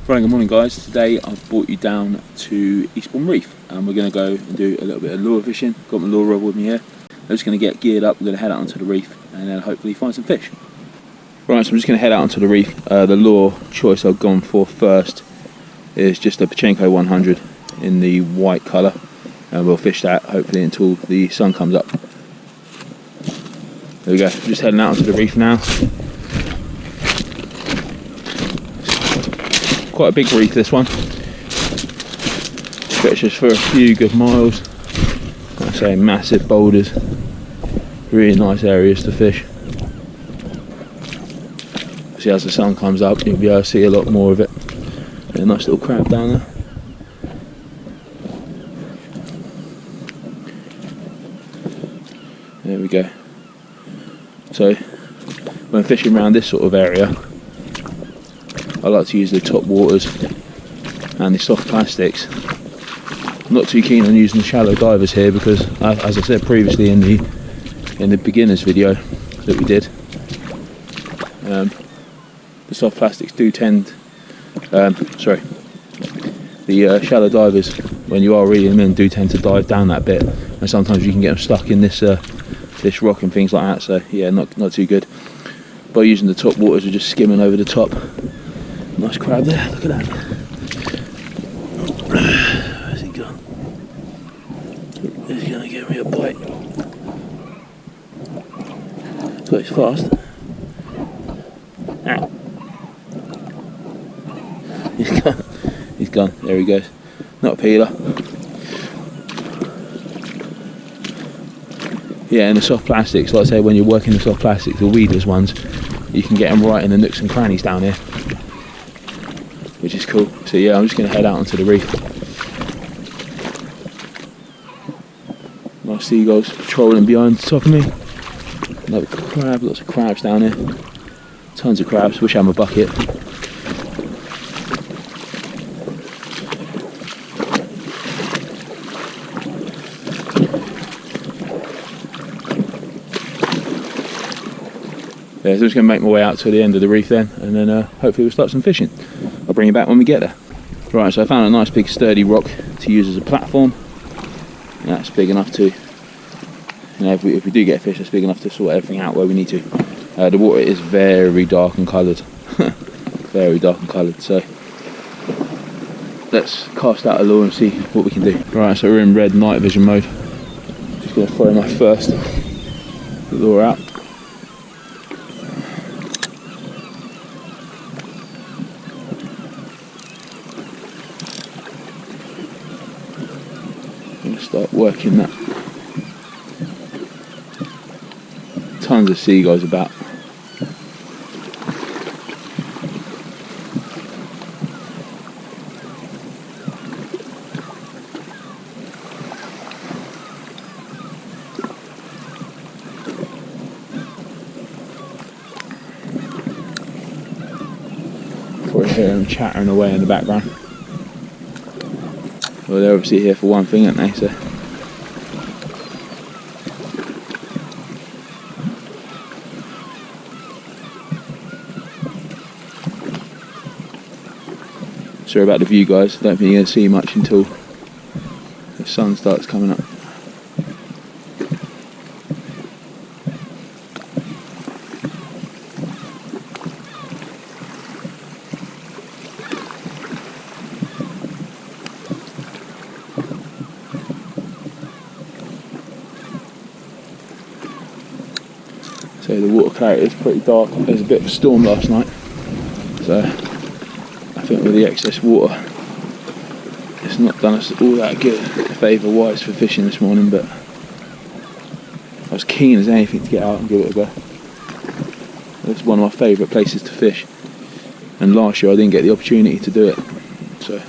Right, good morning guys. Today I've brought you down to Eastbourne Reef and we're going to go and do a little bit of lure fishing. Got my lure rod with me here. I'm just going to get geared up, we're going to head out onto the reef and then hopefully find some fish. Right, so I'm just going to head out onto the reef. The lure choice I've gone for first is just a Pachenko 100 in the white colour, and we'll fish that hopefully until the sun comes up. There we go, just heading out onto the reef now. Quite a big reef, this one. Stretches for a few good miles. Like I say, massive boulders. Really nice areas to fish. See, as the sun comes up, you'll be able to see a lot more of it. A nice little crab down there. There we go. So, when fishing around this sort of area, I like to use the top waters and the soft plastics. I'm not too keen on using the shallow divers here because, as I said previously in the beginners video that we did, the soft plastics do tend, the shallow divers, when you are reeling them in, do tend to dive down that bit, and sometimes you can get them stuck in this this rock and things like that. So yeah, not too good. By using the top waters, we're just skimming over the top. Nice crab there, look at that. Where's he gone? He's going to give me a bite. So he's fast. Ah. He's gone. He's gone, there he goes. Not a peeler. Yeah, and the soft plastics, like I say, when you're working the soft plastics, the weedless ones, you can get them right in the nooks and crannies down here, which is cool. So yeah, I'm just going to head out onto the reef. Nice seagulls patrolling behind the top of me. Another crab, lots of crabs down here. Tons of crabs, wish I had my bucket. Yeah, so I'm just going to make my way out to the end of the reef then, and then hopefully we'll start some fishing. I'll bring you back when we get there. Right, so I found a nice big sturdy rock to use as a platform. And that's big enough to, if we do get a fish, that's big enough to sort everything out where we need to. The water is very dark and coloured. Very dark and coloured, so let's cast out a lure and see what we can do. Right, so we're in red night vision mode. Just going to throw my first lure out. Start working that. Tons of seagulls about. Before I hear them chattering away in the background. Well, they're obviously here for one thing, aren't they? So sorry about the view, guys. I don't think you're going to see much until the sun starts coming up. So the water clarity is pretty dark. There's a bit of a storm last night, so I think with the excess water it's not done us all that good favour wise for fishing this morning, but I was keen as anything to get out and give it a go. It's one of my favourite places to fish, and last year I didn't get the opportunity to do it, so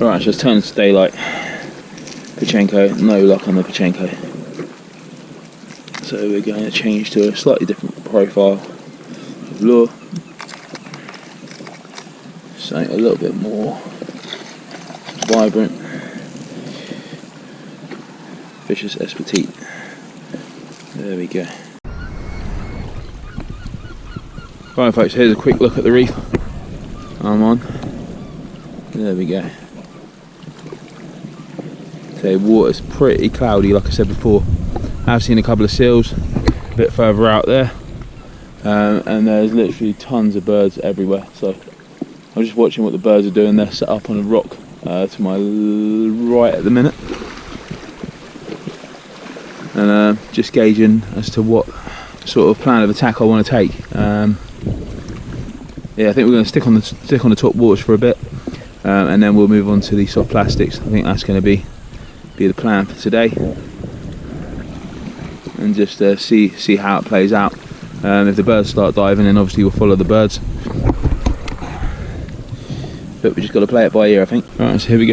Right, so it's turned to daylight. Pachenko, no luck on the Pachenko. So we're going to change to a slightly different profile of lure. Something a little bit more vibrant. Vicious Petite. There we go. Right folks, here's a quick look at the reef I'm on. There we go. So water's pretty cloudy, like I said before. I've seen a couple of seals a bit further out there, and there's literally tons of birds everywhere. So I'm just watching what the birds are doing. They're set up on a rock to my right at the minute, and just gauging as to what sort of plan of attack I want to take. Yeah, I think we're going to stick on the top waters for a bit, and then we'll move on to the soft plastics. I think that's going to be the plan for today, and just see how it plays out. If the birds start diving, then obviously we'll follow the birds, but we just got to play it by ear, I think. Right, so here we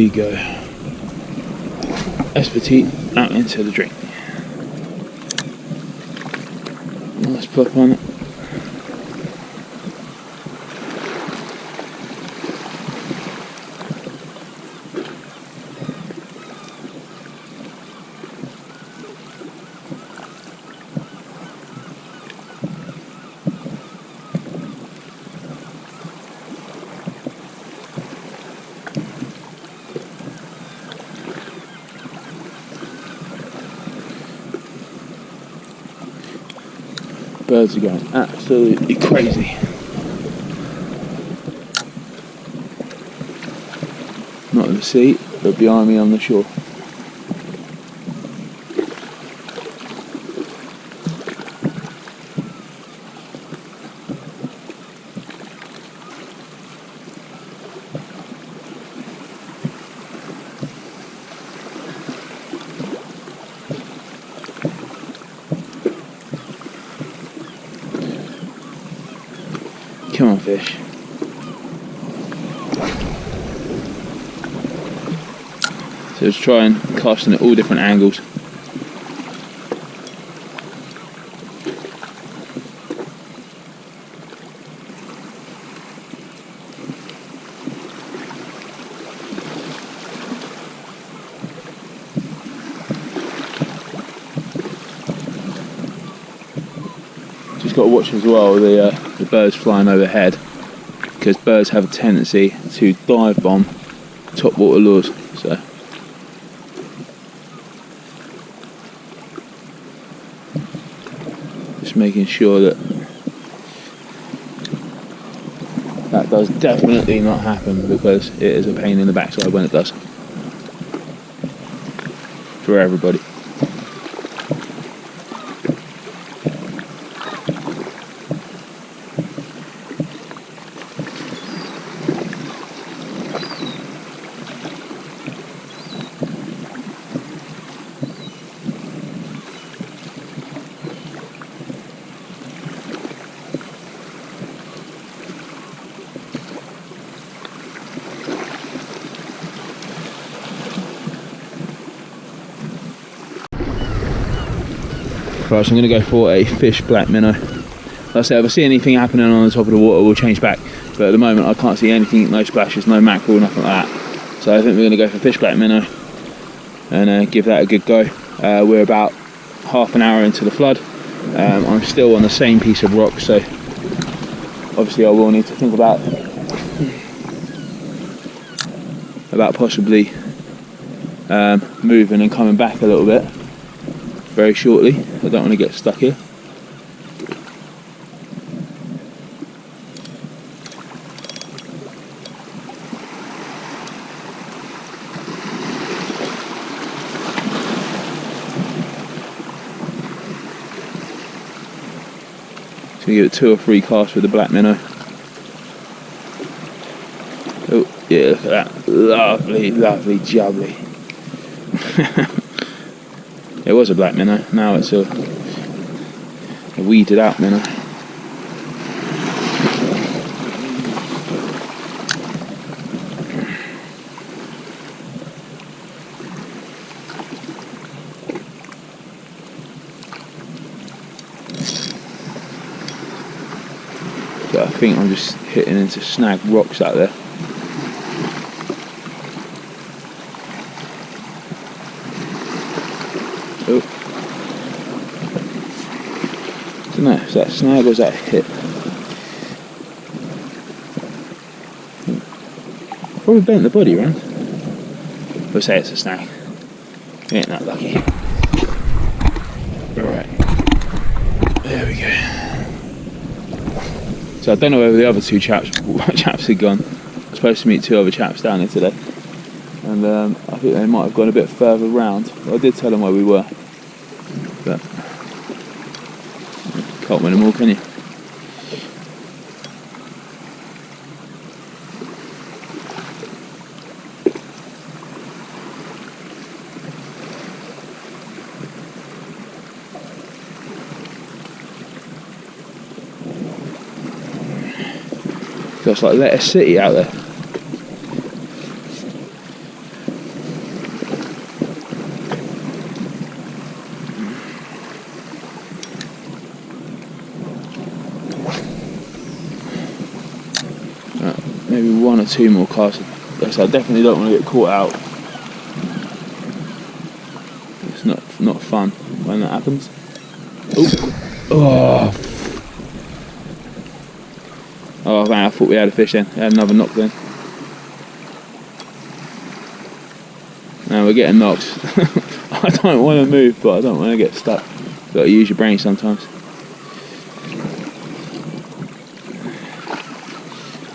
go. Petite out into the drink. Nice plop on it. Birds are going absolutely crazy. Not in the sea, but behind me on the shore. Come on, fish. So let's try and casting at all different angles. Just got to watch as well the birds flying overhead, because birds have a tendency to dive bomb top water lures. So just making sure that that does definitely not happen, because it is a pain in the backside when it does, for everybody. Right, so I'm going to go for a fish black minnow. Like I said, if I see anything happening on the top of the water, we'll change back. But at the moment, I can't see anything, no splashes, no mackerel, nothing like that. So I think we're going to go for fish black minnow and give that a good go. We're about half an hour into the flood. I'm still on the same piece of rock, so obviously I will need to think about possibly moving and coming back a little bit very shortly. I don't want to get stuck here. So give it 2 or 3 casts with the black minnow. Oh yeah, look at that, lovely, lovely jubbly. It was a black minnow, now it's a weeded out minnow. think I'm just hitting into snag rocks out there. Oh. I don't know, is that snag or is that a hit? Probably bent the body around. We'll say it's a snag. We ain't that lucky. Alright. There we go. So I don't know where the other two chaps had gone. I was supposed to meet two other chaps down here today. And I think they might have gone a bit further round. I did tell them where we were. But can't win them all, can you? So it's like Letter City out there. Maybe one or two more casts. Yes, I definitely don't want to get caught out. It's not fun when that happens. Oh. Oh man, I thought we had a fish then. We had another knock then. Now we're getting knocked. I don't want to move, but I don't want to get stuck. You've got to use your brain sometimes.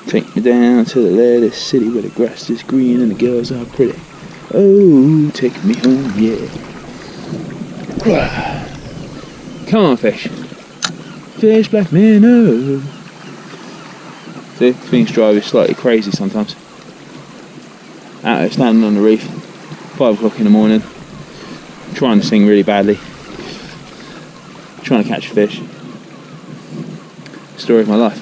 Take me down to the Letter City where the grass is green and the girls are pretty. Oh, take me home, yeah. Come on, fish. Fish, black minnow. See, things drive is slightly crazy sometimes. Out there standing on the reef, 5 o'clock in the morning, trying to sing really badly, trying to catch a fish. Story of my life.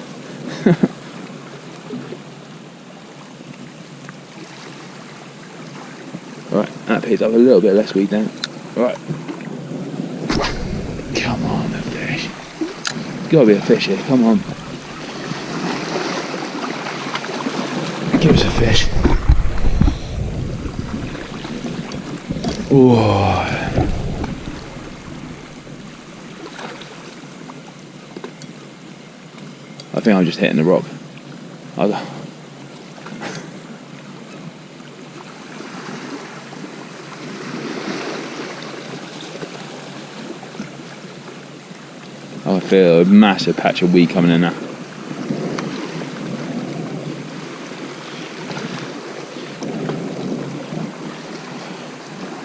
Right, that picked up a little bit less weed then. Right. Come on, a fish. There's gotta be a fish here, come on. Give us a fish. Whoa. I think I'm just hitting the rock. I feel a massive patch of weed coming in now.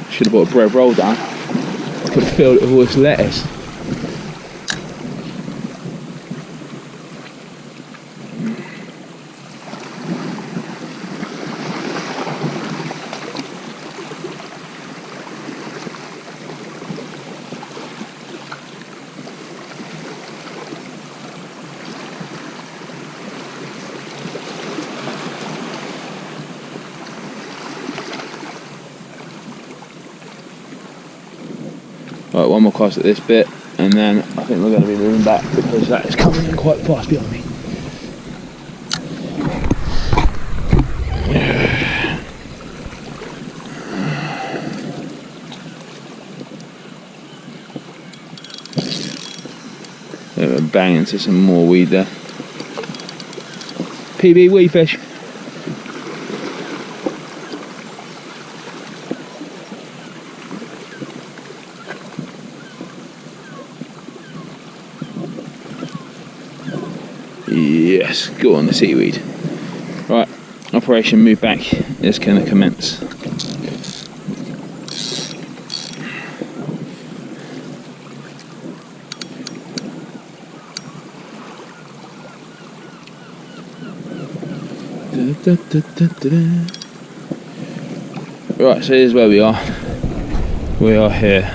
Should have bought a bread roll down. Could have filled it with all this lettuce. Right, one more cast at this bit, and then I think we're going to be moving back because that is coming in quite fast behind me. We're banging into some more weed there. PB weed fish. Yes, go on the seaweed. Right, operation move back is going to commence. Right, so here's where we are. We are here.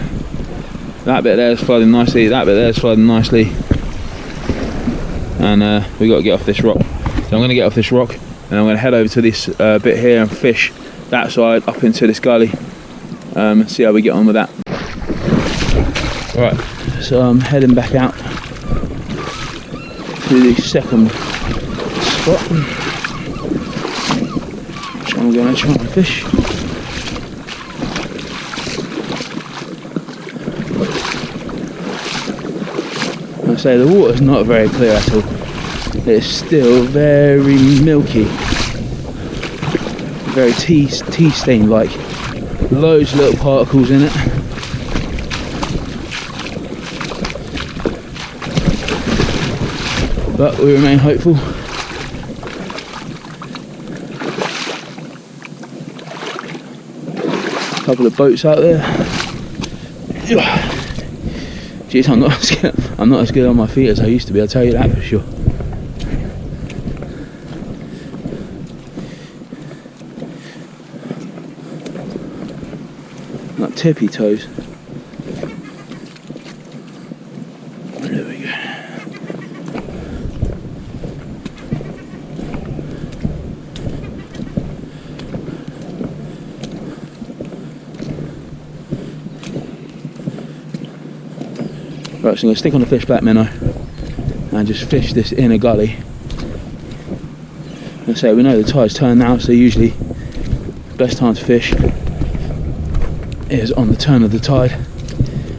That bit there is flooding nicely, that bit there is flooding nicely. And we got to get off this rock. So I'm going to get off this rock and I'm going to head over to this bit here and fish that side up into this gully and see how we get on with that. Right, so I'm heading back out to the second spot, which I'm going to try and fish. I say the water's not very clear at all. It's still very milky, very tea stained like. Loads of little particles in it. But we remain hopeful. A couple of boats out there. Jeez, I'm not as good on my feet as I used to be, I'll tell you that for sure. Not tippy toes. There we go. Right, so I'm going to stick on the fish flat minnow and just fish this inner gully. As I say, we know the tide's turned now, so usually the best time to fish is on the turn of the tide,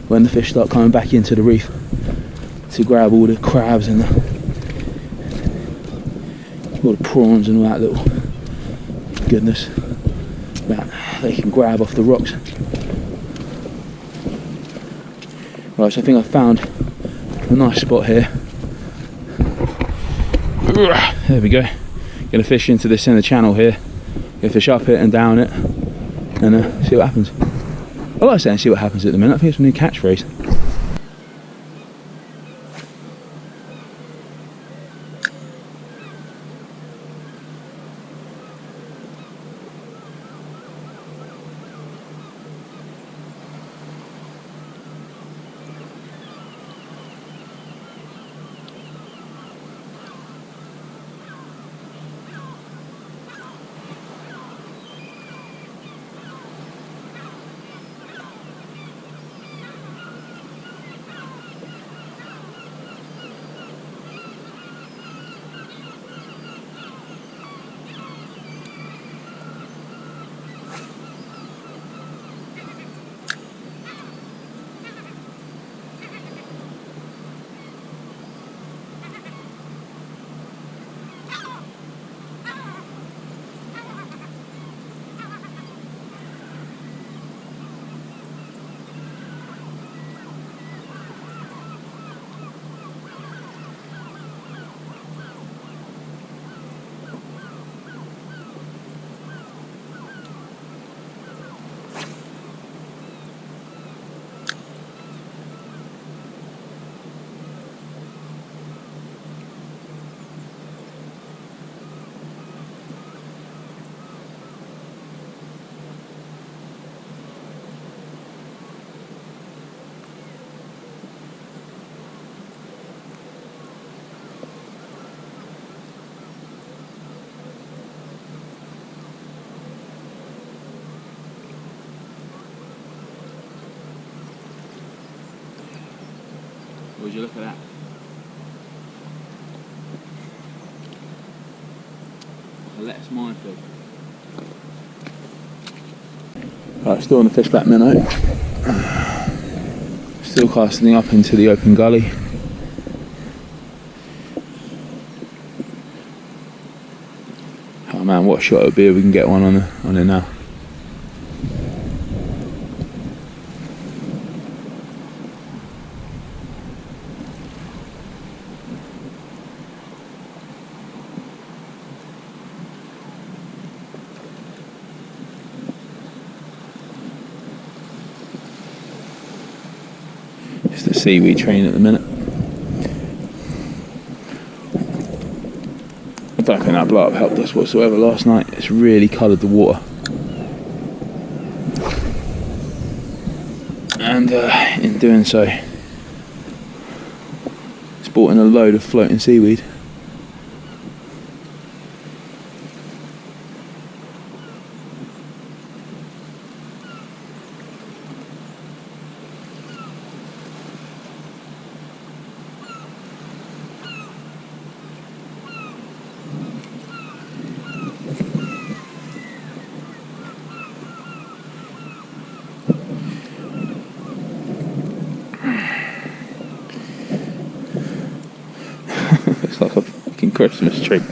when the fish start coming back into the reef to grab all the crabs and all the prawns and all that little goodness that they can grab off the rocks. Right, so I think I've found a nice spot here. There we go. Gonna fish into this inner channel here. Gonna fish up it and down it and see what happens. I like saying see what happens at the minute. I think it's a new catchphrase. Would you look at that? A lettuce minefield. Right, still on the fish back minnow. Still casting up into the open gully. Oh man, what a shot it would be if we can get one on it now. It's the seaweed train at the minute. I don't think that blow up helped us whatsoever last night. It's really coloured the water. And in doing so, it's brought in a load of floating seaweed. Christmas tree.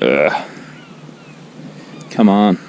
Ugh. Come on.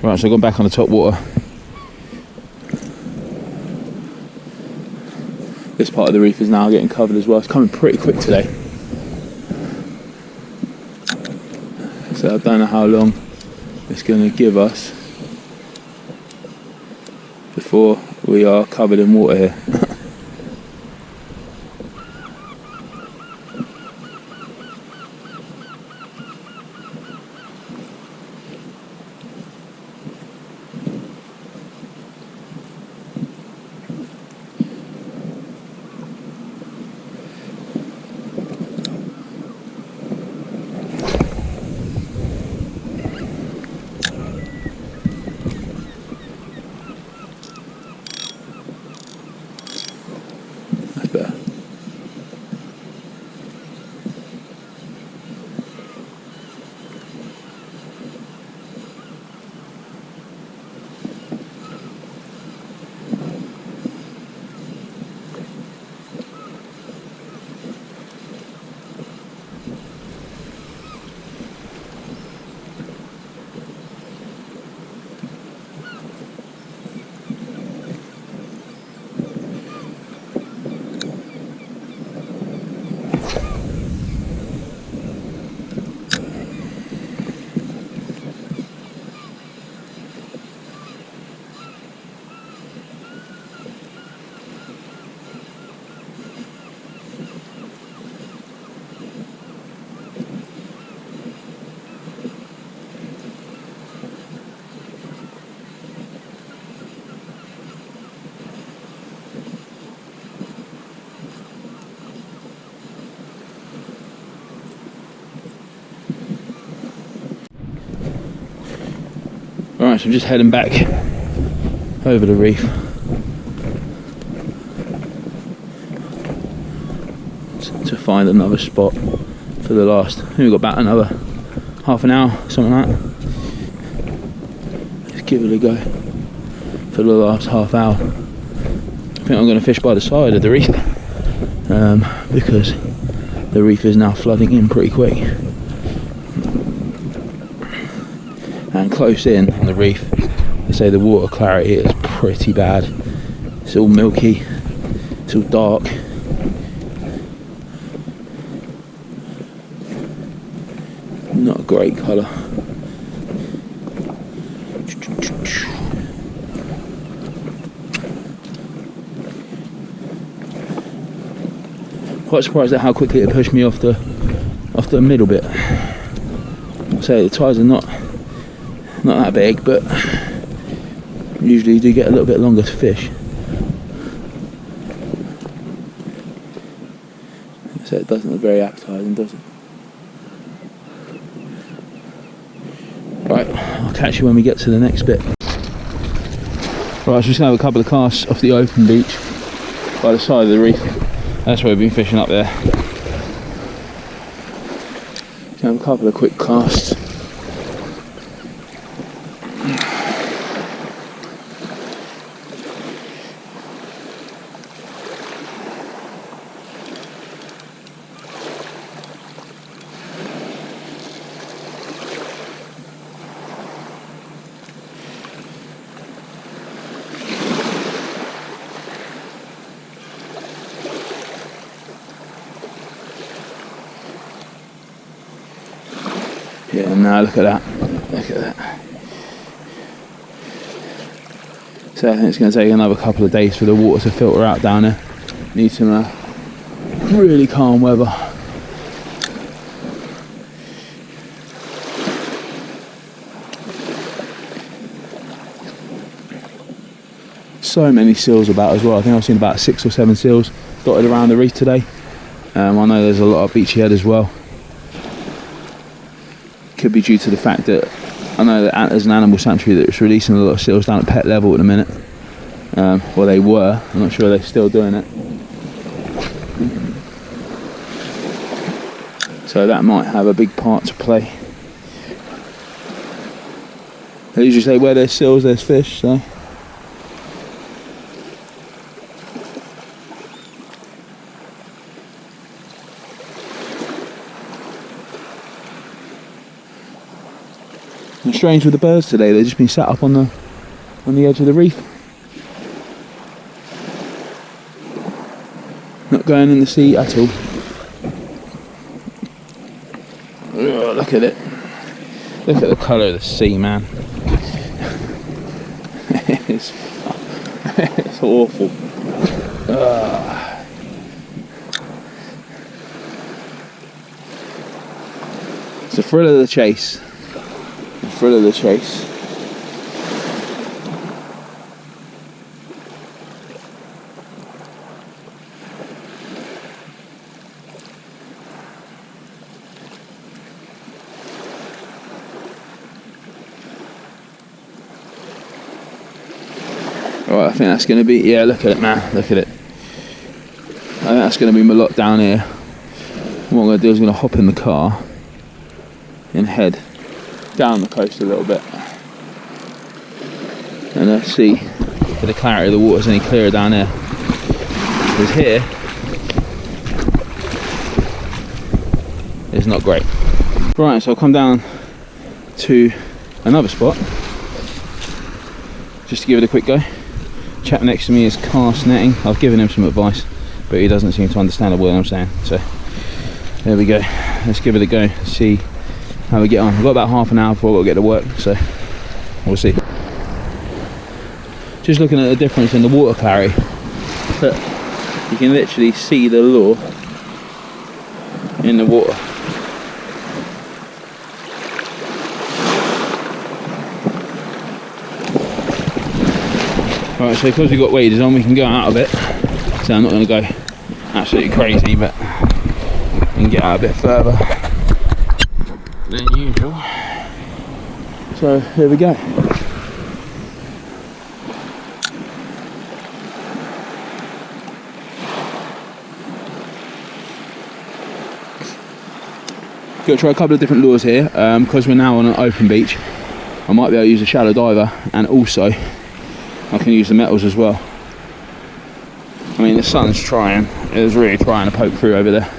Right, so I've gone back on the top water. This part of the reef is now getting covered as well. It's coming pretty quick today. So I don't know how long it's going to give us before we are covered in water here. Alright, so I'm just heading back over the reef to find another spot for the last. I think we've got about another half an hour, something like that. Let's give it a go for the last half hour. I think I'm going to fish by the side of the reef because the reef is now flooding in pretty quick. And close in on the reef, I say the water clarity is pretty bad. It's all milky, it's all dark. Not a great colour. Quite surprised at how quickly it pushed me off the middle bit. I say the tides are not that big, but usually you do get a little bit longer to fish. So it doesn't look very appetising, does it? Right, I'll catch you when we get to the next bit. Right, I was just going to have a couple of casts off the open beach by the side of the reef. That's where we've been fishing up there. Just have a couple of quick casts. Yeah, now look at that. Look at that. So I think it's going to take another couple of days for the water to filter out down there. Need some really calm weather so many seals about as well. I think I've seen about 6 or 7 seals dotted around the reef today. I know there's a lot of beachy head as well. Could be due to the fact that I know that there's an animal sanctuary that's releasing a lot of seals down at pet level at the minute. Well, they were. I'm not sure they're still doing it. So that might have a big part to play. They usually say where there's seals, there's fish. So. And strange with the birds today, they've just been sat up on the edge of the reef. Not going in the sea at all. Oh, look at it. Look at the colour of the sea, man. it's awful. It's the thrill of the chase. The thrill of the chase. Right, I think that's going to be, yeah, look at it, man, look at it. I think that's going to be my lot down here. What I'm going to do is I'm going to hop in the car and head down the coast a little bit and see if the clarity of the water's any clearer down there. Because here it's not great. Right, so I'll come down to another spot just to give it a quick go. Chap next to me is cast netting. I've given him some advice, but he doesn't seem to understand a word I'm saying. So there we go. Let's give it a go. See how we get on. I've got about half an hour before we'll get to work, so we'll see. Just looking at the difference in the water clarity. Look, you can literally see the lure in the water. Right, so because we've got waders on, we can go out a bit. So I'm not going to go absolutely crazy, but we can get out a bit further than usual. So here we go. Got to try a couple of different lures here because we're now on an open beach. I might be able to use a shallow diver, and also I can use the metals as well. I mean, the sun's trying, it was really trying to poke through over there.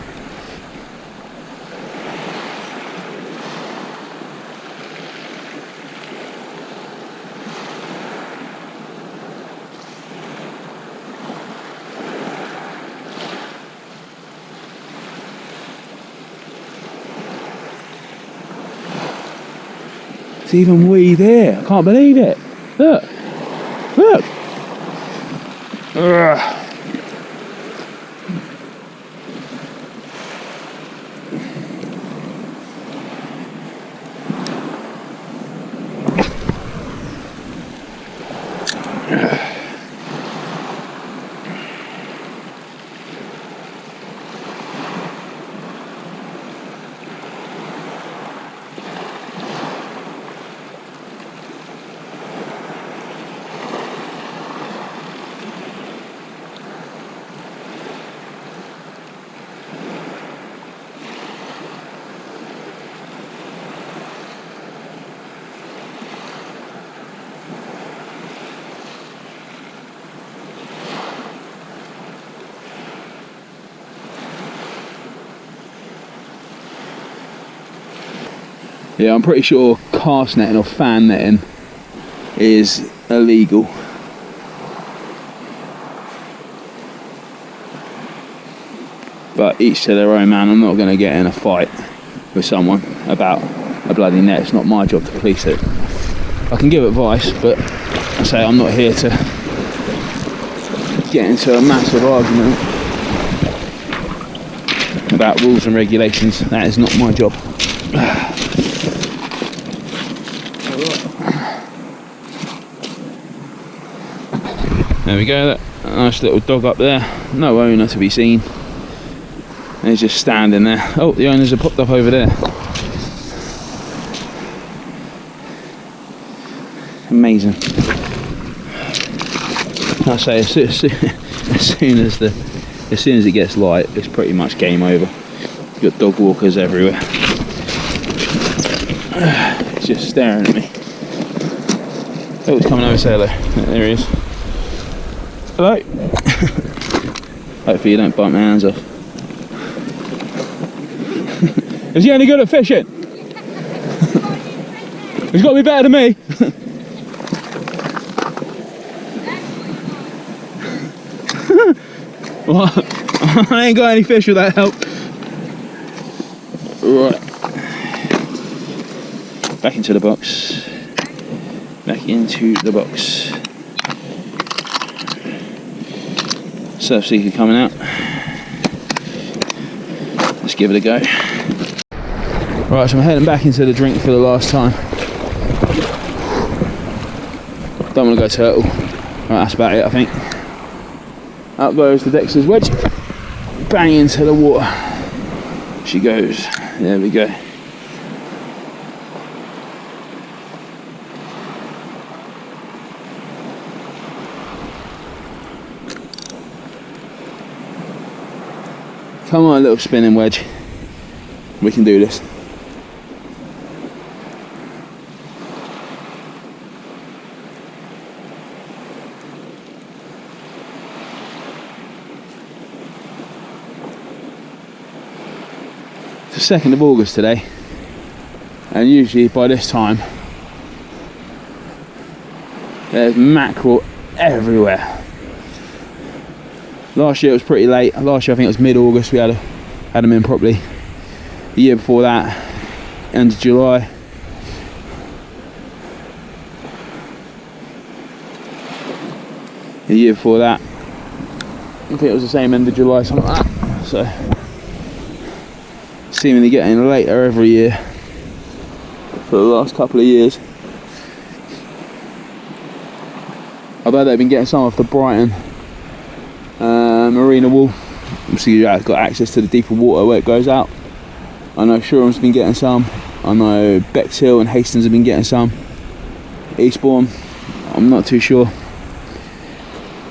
It's even wee there, I can't believe it. Look. Look! Ugh. Yeah, I'm pretty sure cast netting or fan netting is illegal. But each to their own, man. I'm not going to get in a fight with someone about a bloody net. It's not my job to police it. I can give advice, but I say I'm not here to get into a massive argument about rules and regulations. That is not my job. There we go, that nice little dog up there, no owner to be seen. And he's just standing there. Oh, the owners have popped up over there. Amazing. I say as soon as it gets light, it's pretty much game over. You've got dog walkers everywhere. He's just staring at me. Oh, he's coming over to say hello. There he is. Hello. Hopefully you don't bite my hands off. Is he only good at fishing? He's got to be better than me. What? I ain't got any fish with that help. Right. Back into the box. Back into the box. Surf seeker coming out. Let's give it a go. Right, so I'm heading back into the drink for the last time. Don't want to go turtle. Right, that's about it, I think. Up goes the Dexter's wedge. Bang into the water. She goes. There we go. Come on, little spinning wedge. We can do this. It's the 2nd of August today, and usually by this time there's mackerel everywhere. Last year it was pretty late. Last year I think it was mid-August we had them in properly. The year before that, end of July. The year before that, I think it was the same end of July, something like that. So, seemingly getting later every year for the last couple of years. Although they've been getting some off the Brighton Marina wall. Obviously you've got access to the deeper water where it goes out. I know Shuram's been getting some. I know Bexhill and Hastings have been getting some. Eastbourne, I'm not too sure.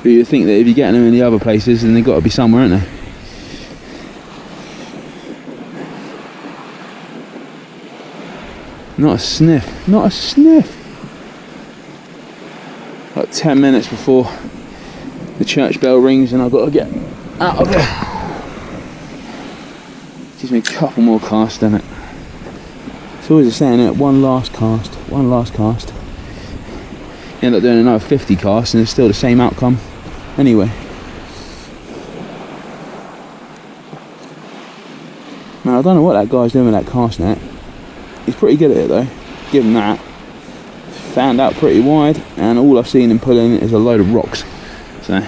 But you think that if you're getting them in the other places, then they've got to be somewhere, aren't they? Not a sniff, not a sniff. Like 10 minutes before the church bell rings and I've got to get out of there. Gives me a couple more casts, doesn't it? It's always the saying, isn't it? One last cast, one last cast. You end up doing another 50 casts and it's still the same outcome anyway. Now I don't know what that guy's doing with that cast net. He's pretty good at it though, give him that. Fanned out pretty wide, and all I've seen him pull in is a load of rocks. So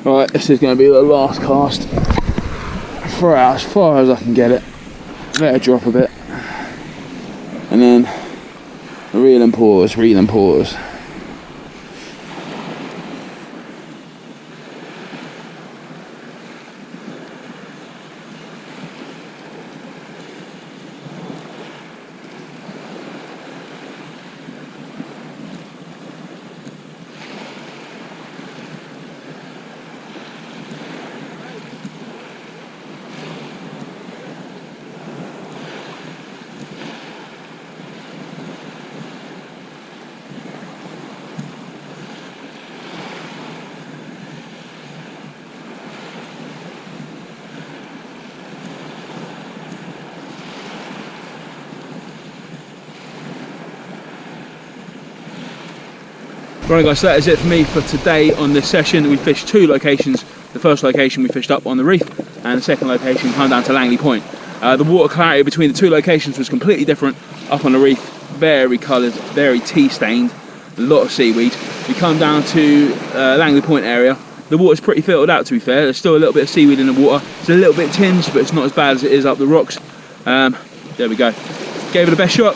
right, this is going to be the last cast for as far as I can get it. Let it drop a bit, and then reel and pause, reel and pause. Right guys, so that is it for me for today on this session. We fished 2 locations. The first location we fished up on the reef, and the second location come down to Langley Point. The water clarity between the 2 locations was completely different. Up on the reef, very coloured, very tea stained, a lot of seaweed. We come down to Langley Point area. The water's pretty filtered out, to be fair. There's still a little bit of seaweed in the water. It's a little bit tinged, but it's not as bad as it is up the rocks. There we go. Gave it a best shot.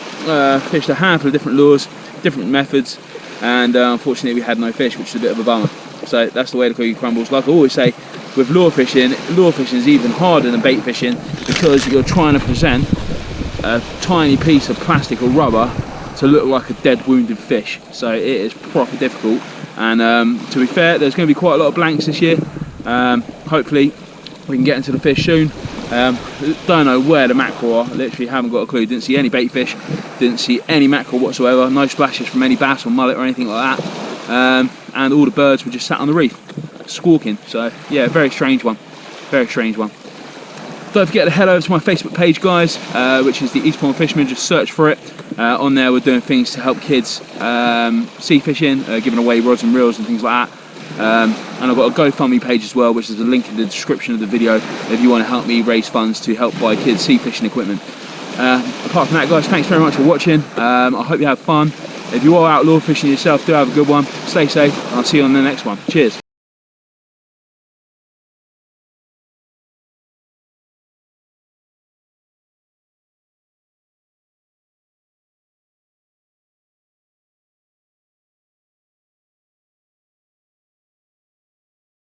Fished a handful of different lures, different methods, and unfortunately we had no fish, which is a bit of a bummer. So that's the way the cookie crumbles. Like I always say, with lure fishing is even harder than bait fishing, because you're trying to present a tiny piece of plastic or rubber to look like a dead, wounded fish. So it is proper difficult. And to be fair, there's going to be quite a lot of blanks this year. Hopefully we can get into the fish soon. Don't know where the mackerel are. Literally haven't got a clue. Didn't see any bait fish, didn't see any mackerel whatsoever. No splashes from any bass or mullet or anything like that. And all the birds were just sat on the reef squawking. So yeah, very strange one, very strange one. Don't forget to head over to my Facebook page, guys, which is the Eastbourne Fisherman. Just search for it. On there we're doing things to help kids sea fishing, giving away rods and reels and things like that. And I've got a GoFundMe page as well, which is a link in the description of the video if you want to help me raise funds to help buy kids sea fishing equipment. Apart from that, guys, thanks very much for watching. I hope you have fun. If you are out lure fishing yourself, do have a good one. Stay safe, and I'll see you on the next one. Cheers.